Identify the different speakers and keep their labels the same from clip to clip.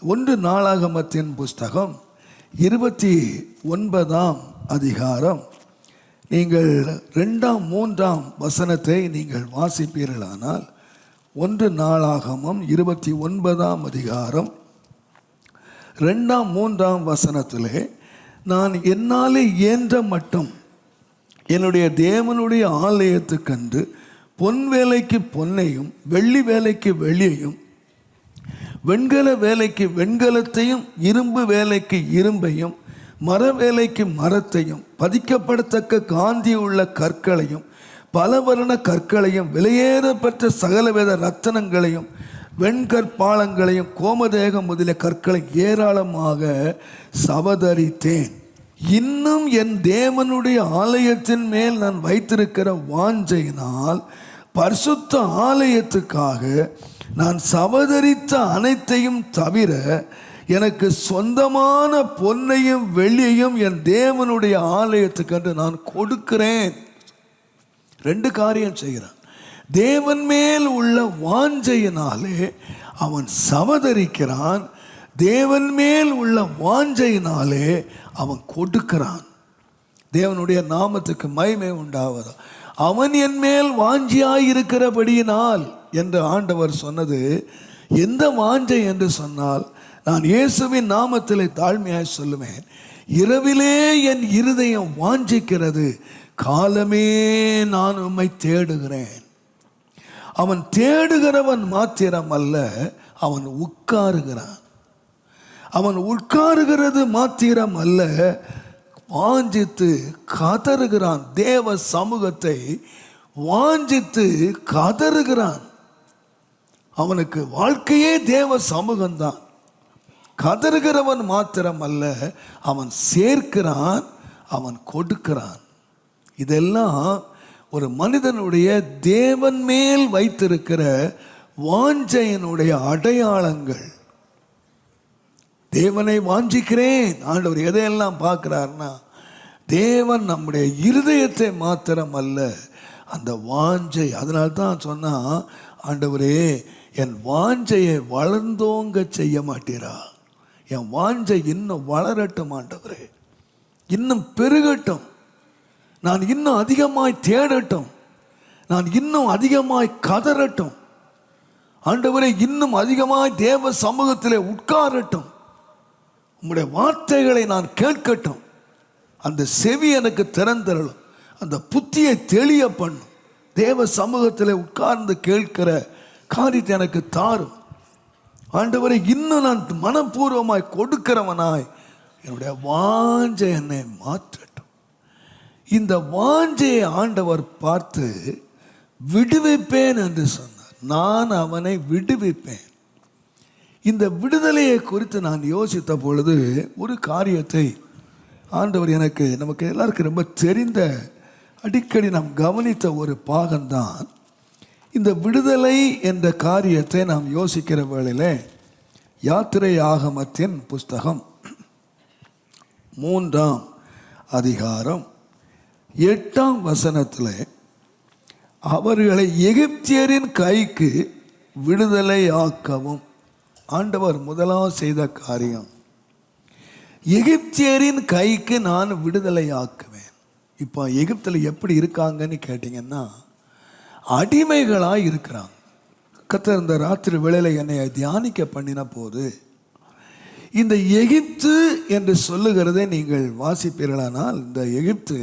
Speaker 1: ஒன்று நாளாகமத்தின் புஸ்தகம் 29ஆம் அதிகாரம் நீங்கள் 2ஆம் 3ஆம் வசனத்தை நீங்கள் வாசிப்பீர்களானால், ஒன்று நாளாகமம் 29ஆம் அதிகாரம் 2ஆம் 3ஆம் வசனத்திலே, நான் என்னாலே இயன்ற மட்டும் என்னுடைய தேவனுடைய ஆலயத்துக்கென்று பொன் வேலைக்கு பொன்னையும் வெள்ளி வேலைக்கு வெள்ளியையும் வெண்கல வேலைக்கு வெண்கலத்தையும் இரும்பு வேலைக்கு இரும்பையும் மர வேலைக்கு மரத்தையும் பதிக்கப்படத்தக்க காந்தி உள்ள கற்களையும் பலவர்ண கற்களையும் விலையேறப்பெற்ற சகலவித ரத்தனங்களையும் வெண்கற்பாலங்களையும் கோமதேகம் முதலிய கற்களை ஏராளமாக சவதரித்தேன். இன்னும் என் தேவனுடைய ஆலயத்தின் மேல் நான் வைத்திருக்கிற வாஞ்சையினால் பரிசுத்த ஆலயத்துக்காக நான் சவதரித்த அனைத்தையும் தவிர எனக்கு சொந்தமான பொன்னையும் வெள்ளியையும் என் தேவனுடைய ஆலயத்துக்கென்று நான் கொடுக்கிறேன். 2 காரியம் செய்கிறான். தேவன் மேல் உள்ள வாஞ்சையினாலே அவன் சவதரிக்கிறான், தேவன் மேல் உள்ள வாஞ்சையினாலே அவன் கொடுக்கிறான். தேவனுடைய நாமத்துக்கு மகிமை உண்டாவதா. அவன் என் மேல் வாஞ்சியாய் இருக்கிறபடியினால் என்று ஆண்டவர் சொன்னது எந்த வாஞ்சை என்று சொன்னால், நான் இயேசுவின் நாமத்திலே தாழ்மையாய் சொல்லுவேன், இரவிலே என் இருதயம் வாஞ்சிக்கிறது, காலமே நான் உம்மை தேடுகிறேன். அவன் தேடுகிறவன் மாத்திரம் அல்ல, அவன் உட்காருகிறான். அவன் உட்காருகிறது மாத்திரம் அல்ல, வாஞ்சித்து கதறுகிறான். தேவ சமூகத்தை வாஞ்சித்து கதறுகிறான். அவனுக்கு வாழ்க்கையே தேவ சமூகம்தான். கதறுகிறவன் மாத்திரம் அல்ல, அவன் சேர்க்கிறான், அவன் கொடுக்கிறான். இதெல்லாம் ஒரு மனிதனுடைய தேவன் மேல் வைத்திருக்கிற வாஞ்சையினுடைய அடையாளங்கள். தேவனை வாஞ்சிக்கிறேன். ஆண்டவர் எதையெல்லாம் பார்க்கிறார்னா, தேவன் நம்முடைய இருதயத்தை மாத்திரம் அல்ல, அந்த வாஞ்சை. அதனால்தான் சொன்னா, ஆண்டவரே என் வாஞ்சையை வளர்ந்தோங்க செய்ய மாட்டீரா, என் வாஞ்சை இன்னும் வளரட்டும் ஆண்டவரே, இன்னும் பெருகட்டும், நான் இன்னும் அதிகமாய் தேடட்டும், நான் இன்னும் அதிகமாய் கதறட்டும் ஆண்டவரே, இன்னும் அதிகமாய் தேவ சமூகத்திலே உட்காரட்டும், உம்முடைய வார்த்தைகளை நான் கேட்கட்டும், அந்த செவி எனக்கு திறந்தரலும், அந்த புத்தியை தெளிய பண்ணும், தேவ சமூகத்தில் உட்கார்ந்து கேட்கிற காரியத்தை எனக்கு தாரும் ஆண்டவரை. இன்னும் நான் மனப்பூர்வமாய் கொடுக்கிறவனாய் என்னுடைய வாஞ்சை என்னை மாற்றட்டும். இந்த வாஞ்சையை ஆண்டவர் பார்த்து விடுவிப்பேன் என்று சொன்னார். நான் அவனை விடுவிப்பேன். இந்த விடுதலையை குறித்து நான் யோசித்த பொழுது ஒரு காரியத்தை ஆண்டவர் நமக்கு எல்லாருக்கும் ரொம்ப தெரிந்த, அடிக்கடி நாம் கவனித்த ஒரு பாகம்தான் இந்த விடுதலை என்ற காரியத்தை நாம் யோசிக்கிற வேளையில், யாத்திரை ஆகமத்தின் புஸ்தகம் 3ஆம் அதிகாரம் 8ஆம் வசனத்தில், அவர்களை எகிப்தியரின் கைக்கு விடுதலை ஆக்கவும் ஆண்டவர் முதலாவது செய்த காரியம், எகிப்தியரின் கைக்கு நான் விடுதலை ஆக்குவேன். இப்போ எகிப்தில் எப்படி இருக்காங்கன்னு கேட்டிங்கன்னா, அடிமைகளாக இருக்கிறாங்க. கர்த்தர் இந்த ராத்திரி வேளையில் என்னை தியானிக்க பண்ணின போது, இந்த எகிப்து என்று சொல்லுகிறதை நீங்கள் வாசிப்பீர்களானால், இந்த எகிப்து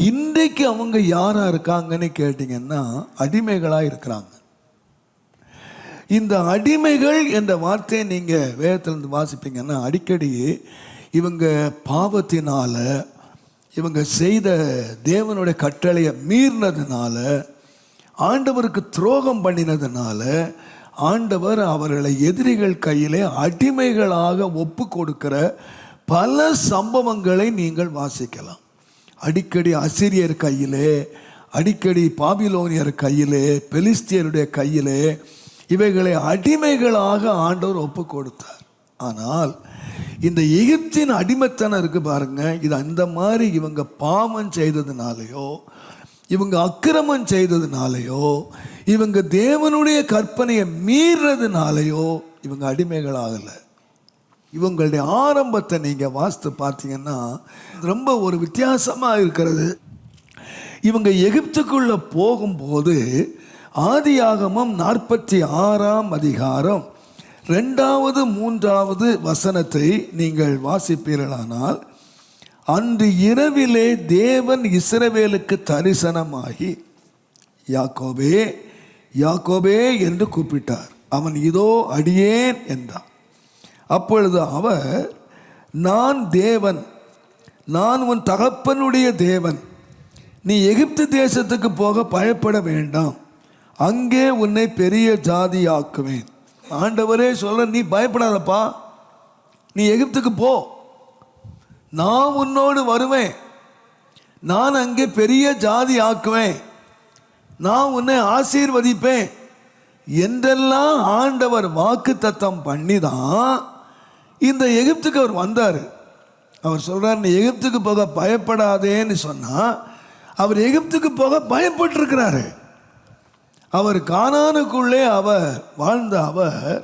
Speaker 1: இன்றைக்கு அவங்க யாராக இருக்காங்கன்னு கேட்டிங்கன்னா அடிமைகளாக இருக்கிறாங்க. இந்த அடிமைகள் என்ற வார்த்தையை நீங்கள் வேதத்திலிருந்து வாசிப்பீங்கன்னா, அடிக்கடி இவங்க பாவத்தினால, இவங்க செய்த தேவனுடைய கட்டளையை மீறினதுனால, ஆண்டவருக்கு துரோகம் பண்ணினதுனால, ஆண்டவர் அவர்களை எதிரிகள் கையிலே அடிமைகளாக ஒப்பு கொடுக்கிற பல சம்பவங்களை நீங்கள் வாசிக்கலாம். அடிக்கடி அசிரியர் கையிலே, அடிக்கடி பாபிலோனியர் கையிலே, பெலிஸ்தியருடைய கையிலே இவைகளை அடிமைகளாக ஆண்டவர் ஒப்பு கொடுத்தார். ஆனால் இந்த எகிப்தின் அடிமைத்தனம் இருக்கு பாருங்க, இது அந்த மாதிரி இவங்க பாவம் செய்ததுனாலையோ, இவங்க அக்கிரமம் செய்ததுனாலையோ, இவங்க தேவனுடைய கற்பனையை மீறதுனாலையோ இவங்க அடிமைகள் ஆகலை. இவங்களுடைய ஆரம்பத்தை நீங்கள் வாசித்து பார்த்தீங்கன்னா ரொம்ப ஒரு வித்தியாசமாக இருக்கிறது. இவங்க எகிப்துக்குள்ளே போகும்போது ஆதியாகமம் 46ஆம் அதிகாரம் 2வது 3வது வசனத்தை நீங்கள் வாசிப்பீர்களானால், அன்று இரவிலே தேவன் இஸ்ரவேலுக்கு தரிசனமாகி யாக்கோபே யாக்கோபே என்று கூப்பிட்டார். அவன் இதோ அடியேன் என்றான். அப்பொழுது அவர், நான் தேவன், நான் உன் தகப்பனுடைய தேவன், நீ எகிப்து தேசத்துக்கு போக பயப்பட வேண்டாம், அங்கே உன்னை பெரிய ஜாதி ஆக்குவேன். ஆண்டவரே சொல்ற, நீ பயப்படாதப்பா, நீ எகிப்துக்கு போ, நான் உன்னோடு வருவேன், நான் அங்கே பெரிய ஜாதி ஆக்குவேன், நான் உன்னை ஆசீர்வதிப்பேன் என்றெல்லாம் ஆண்டவர் வாக்கு தத்தம் பண்ணி தான் இந்த எகிப்துக்கு அவர் வந்தார். அவர் சொல்றார், நீ எகிப்துக்கு போக பயப்படாதேன்னு சொன்னா அவர் எகிப்துக்கு போக பயப்பட்டிருக்கிறாரு. அவர் கானானுக்குள்ளே அவர் வாழ்ந்த அவர்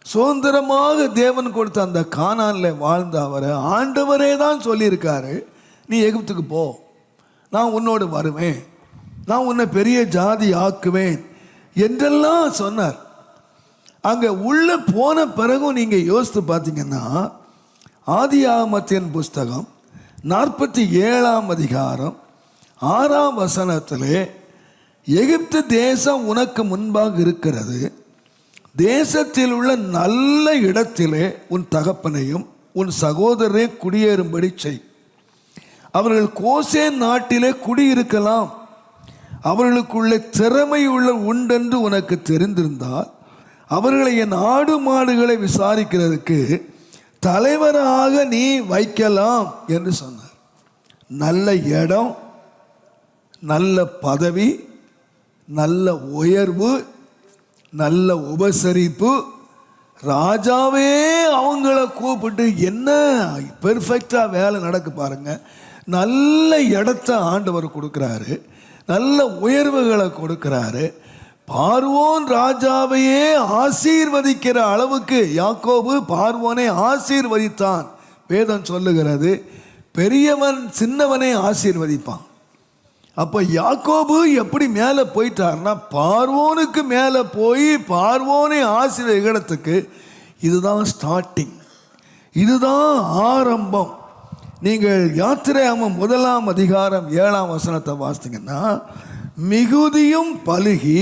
Speaker 1: சுதந்திரமாக தேவன் கொடுத்த அந்த கானானில் வாழ்ந்த அவரை ஆண்டவரே தான் சொல்லியிருக்காரு, நீ எகிப்துக்கு போ, நான் உன்னோடு வருவேன், நான் உன்னை பெரிய ஜாதி ஆக்குவேன் என்றெல்லாம் சொன்னார். அங்கே உள்ளே போன பிறகும் நீங்கள் யோசித்து பார்த்தீங்கன்னா, ஆதியாகமத்தின் புஸ்தகம் 47ஆம் அதிகாரம் 6ஆம் வசனத்திலே, எகிப்து தேசம் உனக்கு முன்பாக இருக்கிறது, தேசத்தில் உள்ள நல்ல இடத்திலே உன் தகப்பனையும் உன் சகோதரரை குடியேறும்படி செய், அவர்கள் கோசேன் நாட்டிலே குடியிருக்கலாம், அவர்களுக்குள்ளே திறமை உள்ள உண்டென்று உனக்கு தெரிந்திருந்தால் அவர்களை என் ஆடு மாடுகளை விசாரிக்கிறதுக்கு தலைவராக நீ வைக்கலாம் என்று சொன்னார். நல்ல இடம், நல்ல பதவி, நல்ல உயர்வு, நல்ல உபசரிப்பு, ராஜாவே அவங்கள கூப்பிட்டு என்ன பெர்ஃபெக்டாக வேலை நடக்கு பாருங்க. நல்ல இடத்த ஆண்டவர் கொடுக்குறாரு, நல்ல உயர்வுகளை கொடுக்கிறாரு. பார்வோன் ராஜாவையே ஆசீர்வதிக்கிற அளவுக்கு யாக்கோபு பார்வோனை ஆசீர்வதித்தான். வேதம் சொல்லுகிறது, பெரியவன் சின்னவனை ஆசீர்வதிப்பான். அப்போ யாக்கோபு எப்படி மேலே போயிட்டார்னா, பார்வோனுக்கு மேலே போய் பார்வோனை ஆசீர்வதிக்கிறதுக்கு இதுதான் ஸ்டார்டிங், இதுதான் ஆரம்பம். நீங்கள் யாத்திராகமம் 1ஆம் அதிகாரம் 7ஆம் வசனத்தை வாசித்தீங்கன்னா, மிகுதியும் பலுகி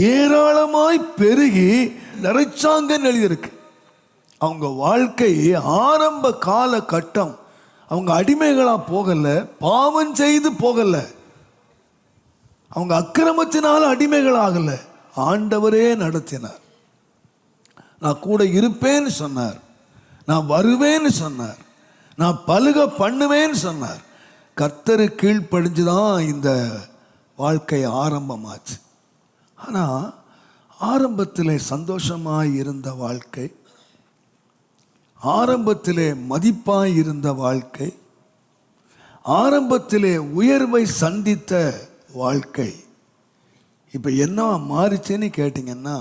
Speaker 1: ஏராளமாய் பெருகி நிறைச்சாங்கன்னு எழுதியிருக்கு. அவங்க வாழ்க்கை ஆரம்ப காலகட்டம், அவங்க அடிமைகளாக போகலை, பாவம் செய்து போகலை, அவங்க அக்கிரமத்தினால அடிமைகளாகலை, ஆண்டவரே நடத்தினார். நான் கூட இருப்பேன்னு சொன்னார், நான் வருவேன்னு சொன்னார், நான் பலுக பண்ணுவேன்னு சொன்னார். கர்த்தரு கீழ்ப்படிஞ்சுதான் இந்த வாழ்க்கை ஆரம்பமாச்சு. ஆனால் ஆரம்பத்திலே சந்தோஷமாய் இருந்த வாழ்க்கை, ஆரம்பத்திலே மதிப்பாய் இருந்த வாழ்க்கை, ஆரம்பத்திலே உயர்வை சந்தித்த வாழ்க்கை இப்போ என்ன மாறிச்சுன்னு கேட்டிங்கன்னா,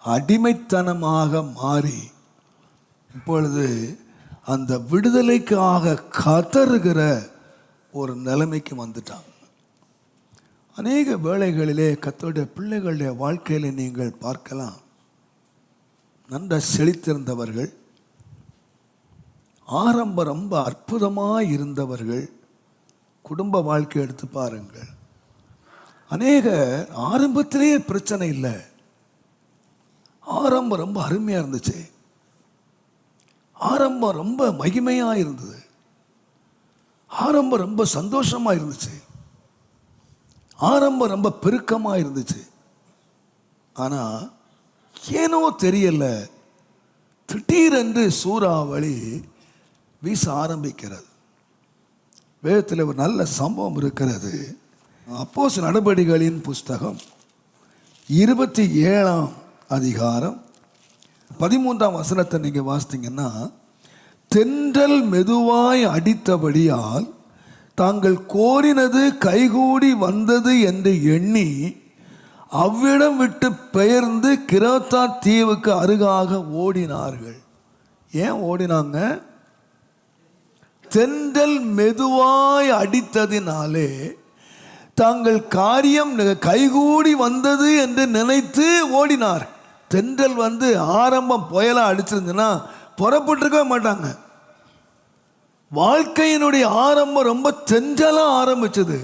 Speaker 1: அடிமைத்தனமாக மாறி இப்பொழுது அந்த விடுதலைக்காக கதறுகிற ஒரு நிலைமைக்கு வந்துட்டாங்க. அநேக வேளைகளிலே கர்த்தருடைய பிள்ளைகளுடைய வாழ்க்கையில் நீங்கள் பார்க்கலாம், நன்றாக செழித்திருந்தவர்கள், ஆரம்ப ரொம்ப அற்புதமாக இருந்தவர்கள், குடும்ப வாழ்க்கை எடுத்து பாருங்கள். அநேக ஆரம்பத்திலேயே பிரச்சனை இல்லை, ஆரம்பம் ரொம்ப அருமையாக இருந்துச்சு, ஆரம்பம் ரொம்ப மகிமையாக இருந்தது, ஆரம்பம் ரொம்ப சந்தோஷமாக இருந்துச்சு, ஆரம்பம் ரொம்ப பெருக்கமாக இருந்துச்சு. ஆனால் ஏனோ தெரியல, திடீரென்று சூறாவளி வீச ஆரம்பிக்கிறது. வேதத்தில் ஒரு நல்ல சம்பவம் இருக்கிறது. அப்போஸ்தலர் நடபடிகளின் புஸ்தகம் 27ஆம் அதிகாரம் 13ஆம் வசனத்தை நீங்கள் வாசித்தீங்கன்னா, தென்றல் மெதுவாய் அடித்தபடியால் தாங்கள் கோரினது கைகூடி வந்தது என்று எண்ணி அவ்விடம் விட்டு பெயர்ந்து கிரோத்தா தீவுக்கு அருகாக ஓடினார்கள். ஏன் ஓடினாங்க? தென்றல் மெதுவாய் அடித்ததினாலே தாங்கள் காரியம் கைகூடி வந்தது என்று நினைத்து ஓடினார். தென்றல் ஆரம்பம் புயலா அடிச்சிருந்துன்னா புறப்பட்டிருக்கவே மாட்டாங்க. வாழ்க்கையினுடைய ஆரம்பம் ரொம்ப தென்றலா ஆரம்பிச்சது,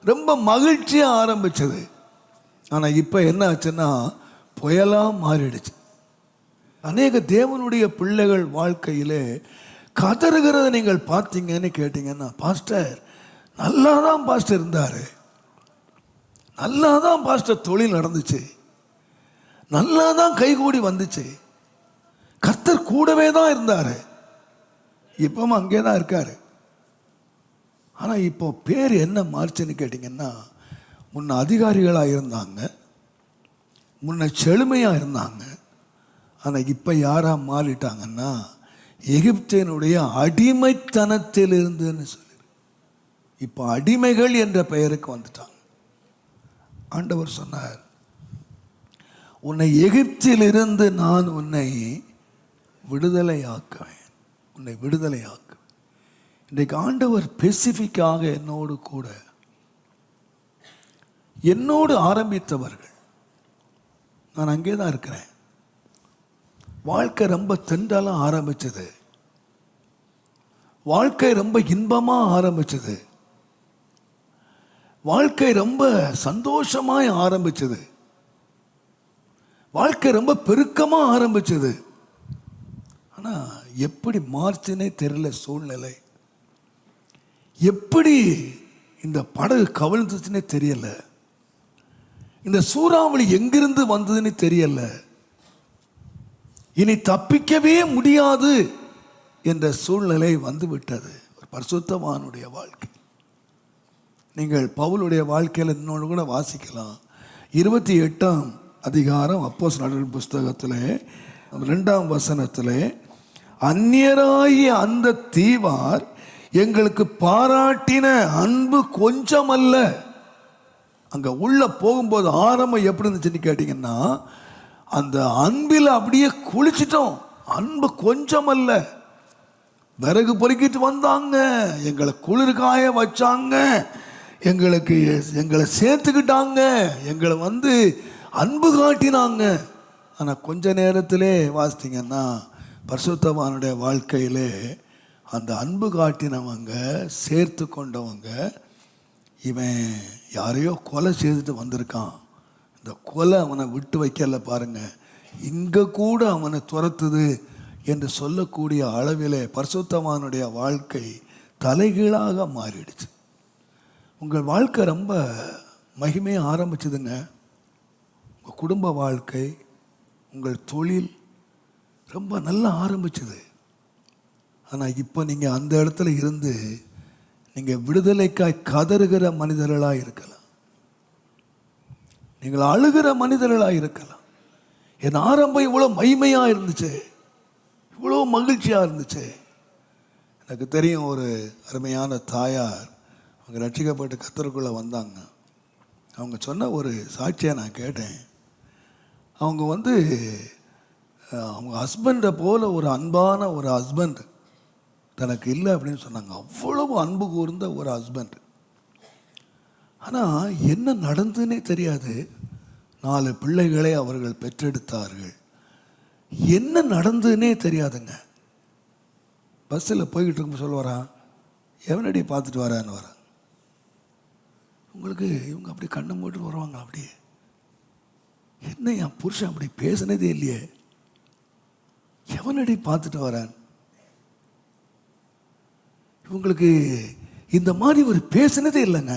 Speaker 1: ரொம்ப மகிழ்ச்சியா ஆரம்பிச்சது. ஆனா இப்ப என்ன ஆச்சுன்னா புயலா மாறிடுச்சு. அநேக தேவனுடைய பிள்ளைகள் வாழ்க்கையிலே கதறுகிறத நீங்கள் பார்த்தீங்கன்னு கேட்டீங்கன்னா, பாஸ்டர் நல்லா தான் பாஸ்டர் இருந்தாரு, நல்லா தான் பாஸ்டர் தொழில் நடந்துச்சு, நல்லா தான் கைகூடி வந்துச்சு, கர்த்தர் கூடவே தான் இருந்தாரு, இப்பவும் அங்கே தான் இருக்காரு. ஆனா இப்போ பேர் என்ன மாறுச்சுன்னு கேட்டீங்கன்னா, முன்ன அதிகாரிகளாக இருந்தாங்க, முன்ன செழுமையா இருந்தாங்க. ஆனா இப்ப யாரா மாறிட்டாங்கன்னா எகிப்தினுடைய அடிமைத்தனத்திலிருந்துன்னு சொல்லி இப்ப அடிமைகள் என்ற பெயருக்கு வந்துட்டாங்க. ஆண்டவர் சொன்னார், உன்னை எகிப்திலிருந்து நான் உன்னை விடுதலையாக்குவேன், உன்னை விடுதலையாக்குவேன். இன்றைக்கு ஆண்டவர் ஸ்பெசிஃபிக்காக என்னோடு கூட, என்னோடு ஆரம்பித்தவர்கள், நான் அங்கே தான் இருக்கிறேன். வாழ்க்கை ரொம்ப தென்றலா ஆரம்பிச்சது, வாழ்க்கை ரொம்ப இன்பமா ஆரம்பிச்சது, வாழ்க்கை ரொம்ப சந்தோஷமாய் ஆரம்பிச்சது, வாழ்க்கை ரொம்ப பெருக்கமா ஆரம்பிச்சது. ஆனா எப்படி மார்ச்சுனே தெரியல சூழ்நிலை, எப்படி இந்த படகு கவிழ்ந்துச்சுன்னே தெரியல, இந்த சூறாவளி எங்கிருந்து வந்ததுன்னு தெரியல, இனி தப்பிக்கவே முடியாது என்ற சூழ்நிலை வந்துவிட்டது. ஒரு பரிசுத்தவானுடைய வாழ்க்கை. நீங்கள் பவுலுடைய வாழ்க்கையில் இன்னொன்று கூட வாசிக்கலாம். 28ஆம் அதிகாரம் அப்போஸ்தலர் புஸ்தகத்தில் 2ஆம் வசனத்தில், அந்நியராகிய அந்த தீவார் எங்களுக்கு பாராட்டின அன்பு கொஞ்சமல்ல. அங்க உள்ள போகும்போது ஆரம்பம் எப்படி இருந்துச்சுன்னு கேட்டீங்கன்னா, அந்த அன்பில் அப்படியே குளிச்சிட்டோம். அன்பு கொஞ்சம் அல்ல, விறகு பொறுக்கிட்டு வந்தாங்க, எங்களை குளிர்காய வச்சாங்க, எங்களை சேர்த்துக்கிட்டாங்க, எங்களை அன்பு காட்டினாங்க. ஆனால் கொஞ்ச நேரத்திலே வாசித்தீங்கன்னா பரிசுத்தவானுடைய வாழ்க்கையிலே அந்த அன்பு காட்டினவங்க, சேர்த்து கொண்டவங்க, இவன் யாரையோ கொலை செய்துட்டு வந்திருக்கான், இந்த கொலை அவனை விட்டு வைக்கல பாருங்க, இங்க கூட அவனை துரத்துது என்று சொல்லக்கூடிய அளவிலே பரிசுத்தவானுடைய வாழ்க்கை தலைகீழாக மாறிடுச்சு. உங்கள் வாழ்க்கை ரொம்ப மகிமையாக ஆரம்பிச்சதுங்க. உங்கள் குடும்ப வாழ்க்கை, உங்கள் தொழில் ரொம்ப நல்லா ஆரம்பிச்சது. ஆனால் இப்போ நீங்கள் அந்த இடத்துல இருந்து நீங்கள் விடுதலைக்காய் கதறுகிற மனிதர்களாக இருக்கலாம், நீங்கள் அழுகிற மனிதர்களாக இருக்கலாம். என் ஆரம்பம் இவ்வளோ மகிமையாக இருந்துச்சு, இவ்வளோ மகிழ்ச்சியாக இருந்துச்சு. எனக்கு தெரியும், ஒரு அருமையான தாயார், அவங்க ரட்சிக்கப்பட்டு கர்த்தருக்குள்ளே வந்தாங்க. அவங்க சொன்ன ஒரு சாட்சியை நான் கேட்டேன். அவங்க அவங்க ஹஸ்பண்டை போல ஒரு அன்பான ஒரு ஹஸ்பண்ட் தனக்கு இல்லை அப்படின்னு சொன்னாங்க. அவ்வளவு அன்பு கூர்ந்த ஒரு ஹஸ்பண்ட். ஆனால் என்ன நடந்துன்னே தெரியாது. 4 பிள்ளைகளை அவர்கள் பெற்றெடுத்தார்கள். என்ன நடந்ததுன்னே தெரியாதுங்க. பஸ்ஸில் போய்கிட்டு இருக்கும் சொல்லுவாரான், எவனடி பார்த்துட்டு வரான்னு வரான். உங்களுக்கு இவங்க அப்படி கண்ணை மூட்டு வருவாங்க. அப்படியே என்ன என் புருஷன் அப்படி பேசினதே இல்லையே, எவனடி பார்த்துட்டு வரான். இவங்களுக்கு இந்த மாதிரி ஒரு பேசினதே இல்லைங்க.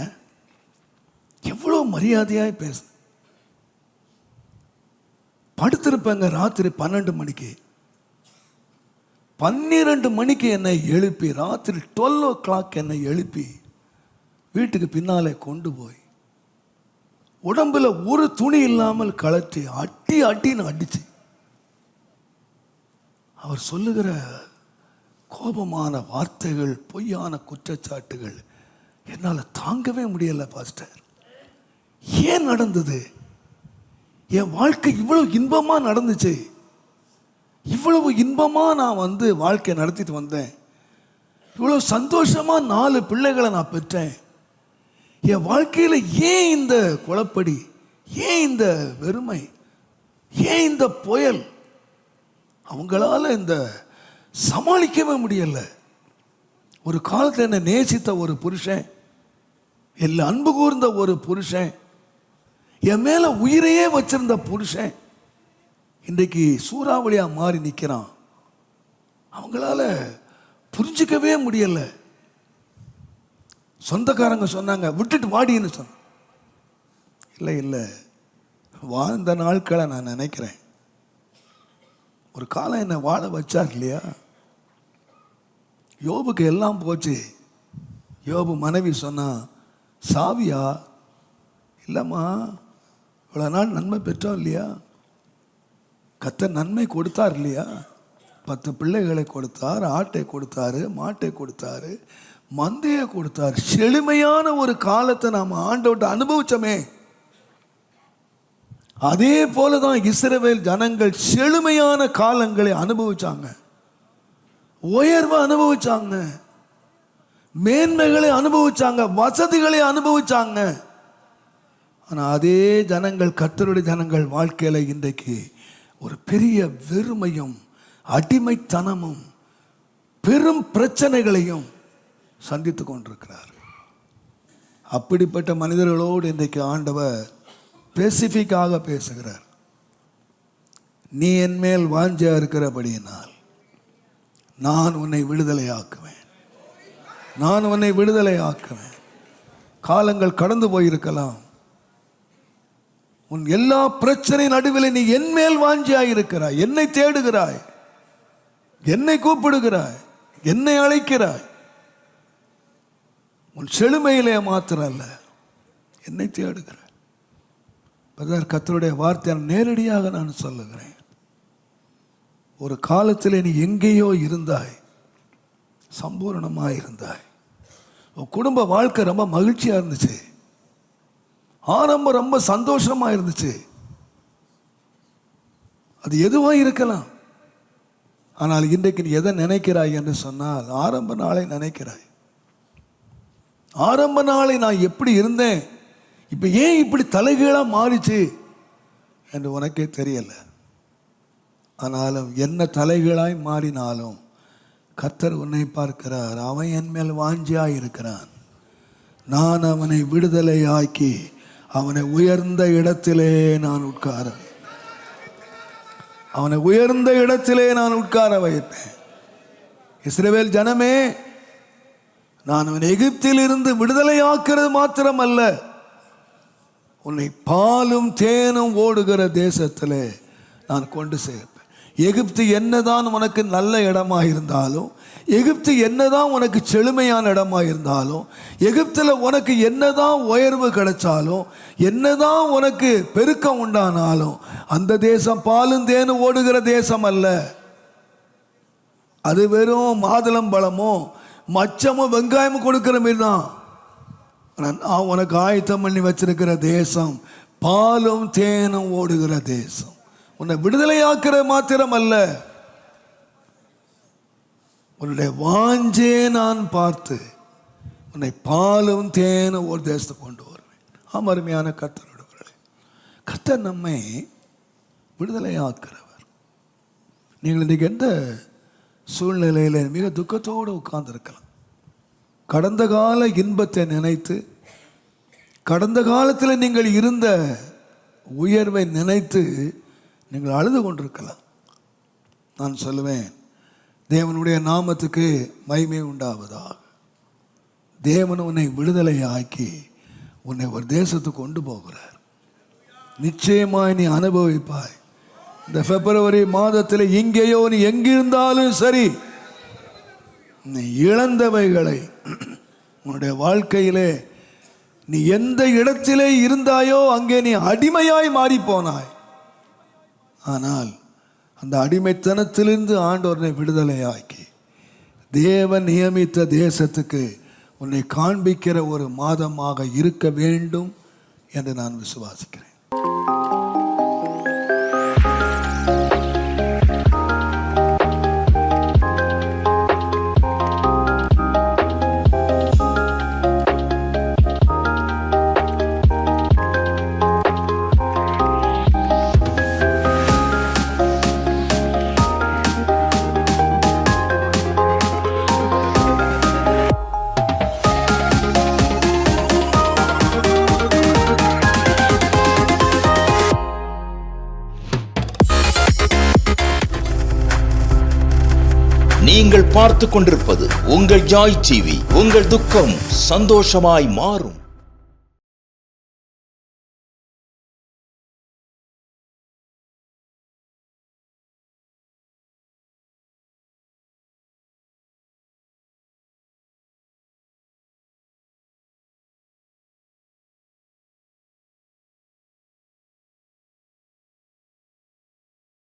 Speaker 1: எவ்வளோ மரியாதையாக பேச. படுத்திருப்பேங்க ராத்திரி 12 மணிக்கு, 12 மணிக்கு என்னை எழுப்பி, ராத்திரி 12 o'clock என்னை எழுப்பி வீட்டுக்கு பின்னாலே கொண்டு போய் உடம்புல ஒரு துணி இல்லாமல் கழற்றி அட்டின்னு அடிச்சு, அவர் சொல்லுகிற கோபமான வார்த்தைகள், பொய்யான குற்றச்சாட்டுகள் என்னால் தாங்கவே முடியல. பாஸ்டர், ஏன் நடந்தது? என் வாழ்க்கை இவ்வளவு இன்பமா நடந்துச்சு, இவ்வளவு இன்பமா நான் வாழ்க்கை நடத்திட்டு வந்தேன், இவ்வளவு சந்தோஷமா 4 பிள்ளைகளை நான் பெற்றேன். என் வாழ்க்கையில் ஏன் இந்த குழப்படி, ஏன் இந்த வெறுமை, ஏன் இந்த புயல்? அவங்களால இந்த சமாளிக்கவே முடியல. ஒரு காலத்தில் என்னை நேசித்த ஒரு புருஷன், எல்லாம் அன்பு கூர்ந்த ஒரு புருஷன், என் மேல உயிரையே வச்சிருந்த புருஷன் இன்றைக்கு சூறாவளியா மாறி நிற்கிறான். அவங்களால புரிஞ்சிக்கவே முடியல. சொந்தக்காரங்க சொன்னாங்க விட்டுட்டு வாடின்னு சொன்ன. இல்லை இல்லை, வாழ்ந்த நாட்களை நான் நினைக்கிறேன். ஒரு காலம் என்னை வாழ வச்சார் இல்லையா? யோபுக்கு எல்லாம் போச்சு. யோபு மனைவி சொன்னா, சாவியா? இல்லைம்மா, இவ்வளோ நாள் நன்மை பெற்றோம் இல்லையா? கர்த்தர் நன்மை கொடுத்தார் இல்லையா? 10 பிள்ளைகளை கொடுத்தார், ஆட்டை கொடுத்தாரு, மாட்டை கொடுத்தாரு, மந்தையை கொடுத்தார். செழுமையான ஒரு காலத்தை நாம் ஆண்டவர்கிட்ட அனுபவிச்சோமே. அதே போலதான் இஸ்ரவேல் ஜனங்கள் செழுமையான காலங்களை அனுபவிச்சாங்க, உயர்வை அனுபவிச்சாங்க, மேன்மைகளை அனுபவிச்சாங்க, வசதிகளை அனுபவிச்சாங்க. ஆனா அதே ஜனங்கள், கர்த்தருடைய ஜனங்கள் வாழ்க்கையில இன்றைக்கு ஒரு பெரிய வெறுமையும் அடிமைத்தனமும் பெரும் பிரச்சனைகளையும் சந்தித்து கொண்டிருக்கிறார். அப்படிப்பட்ட மனிதர்களோடு இன்றைக்கு ஆண்டவர் ஸ்பெசிஃபிக்காக பேசுகிறார். நீ என் மேல் வாஞ்சையா இருக்கிறபடியினால் நான் உன்னை விடுதலையாக்குவேன், நான் உன்னை விடுதலையாக்குவேன். காலங்கள் கடந்து போயிருக்கலாம். உன் எல்லா பிரச்சனை நடுவில் நீ என் மேல் வாஞ்சியாய் இருக்கிறாய், என்னை தேடுகிறாய், என்னை கூப்பிடுகிறாய், என்னை அழைக்கிறாய். உன் செழுமையிலே மாத்திரம் அல்ல, என்னை தேடுகிறாய். கர்த்தருடைய வார்த்தை நேரடியாக நான் சொல்லுகிறேன். ஒரு காலத்தில் நீ எங்கேயோ இருந்தாய், சம்பூர்ணமாக இருந்தாய். உன் குடும்ப வாழ்க்கை ரொம்ப மகிழ்ச்சியா இருந்துச்சு, ஆரம்பம் ரொம்ப சந்தோஷமா இருந்துச்சு. அது எதுவாக இருக்கலாம். ஆனால் இன்றைக்கு நீ எதை நினைக்கிறாய் என்று சொன்னால், ஆரம்ப நாளை நினைக்கிறாய். ஆரம்ப நாளை நான் எப்படி இருந்தேன், இப்ப ஏன் இப்படி தலைகீழா மாறிச்சு என்று உனக்கே தெரியல. ஆனாலும் என்ன தலைகீழாய் மாறினாலும் கர்த்தர் உன்னை பார்க்கிறார். அவன் என் மேல் வாஞ்சியாய் இருக்கிறான். நான் அவனை விடுதலையாக்கி அவனை உயர்ந்த இடத்திலே நான் உட்கார, அவனை உயர்ந்த இடத்திலே நான் உட்கார வைப்பேன். இஸ்ரவேல் ஜனமே, நான் அவன் எகிப்தில் இருந்து விடுதலையாக்குறது மாத்திரமல்ல, உன்னை பாலும் தேனும் ஓடுகிற தேசத்திலே நான் கொண்டு சேர்ப்பேன். எகிப்து என்னதான் உனக்கு நல்ல இடமா இருந்தாலும், எகிப்து என்னதான் உனக்கு செழுமையான இடமா இருந்தாலும், எகிப்தில் உனக்கு என்னதான் உயர்வு கிடைச்சாலும், என்னதான் உனக்கு பெருக்கம் உண்டானாலும், அந்த தேசம் பாலும் தேனும் ஓடுகிற தேசம் அல்ல. அது வெறும் மாதுளம்பழமும் மச்சமும் வெங்காயமும் கொடுக்கிற மாரி தான். நான் உனக்கு ஆயத்தம் பண்ணி வச்சிருக்கிற தேசம் பாலும் தேனும் ஓடுகிற தேசம். உன்னை விடுதலையாக்குற மாத்திரம் அல்ல, உன்னுடைய வாஞ்சே நான் பார்த்து உன்னை பாலும் தேனும் ஒரு தேசத்தை கொண்டு வருவேன். அருமையான கர்த்தருடைய கர்த்தர் நம்மை விடுதலையாக்குறவர். நீங்கள் இன்றைக்கு எந்த சூழ்நிலையில் மிக துக்கத்தோடு உட்கார்ந்துருக்கலாம். கடந்த கால இன்பத்தை நினைத்து, கடந்த காலத்தில் நீங்கள் இருந்த உயர்வை நினைத்து நீங்கள் அழுது கொண்டிருக்கலாம். நான் சொல்லுவேன், தேவனுடைய நாமத்துக்கு மகிமை உண்டாவதாக. தேவன் உன்னை விடுதலை ஆக்கி உன்னை ஒரு தேசத்துக்கு கொண்டு போகிறார். நிச்சயமாய் நீ அனுபவிப்பாய். இந்த பிப்ரவரி மாதத்தில் எங்கேயோ நீ எங்கிருந்தாலும் சரி, நீ இழந்தவைகளை உன்னுடைய வாழ்க்கையிலே நீ எந்த இடத்திலே இருந்தாயோ அங்கே நீ அடிமையாய் மாறி போனாய். ஆனால் அந்த அடிமைத்தனத்திலிருந்து ஆண்டவரை விடுதலையாக்கி தேவன் நியமித்த தேசத்துக்கு உன்னை காண்பிக்கிற ஒரு மாதமாக இருக்க வேண்டும் என்று நான் விசுவாசிக்கிறேன்.
Speaker 2: நீங்கள் பார்த்து கொண்டிருப்பது உங்கள் ஜாய் டிவி. உங்கள் துக்கம் சந்தோஷமாய் மாறும்.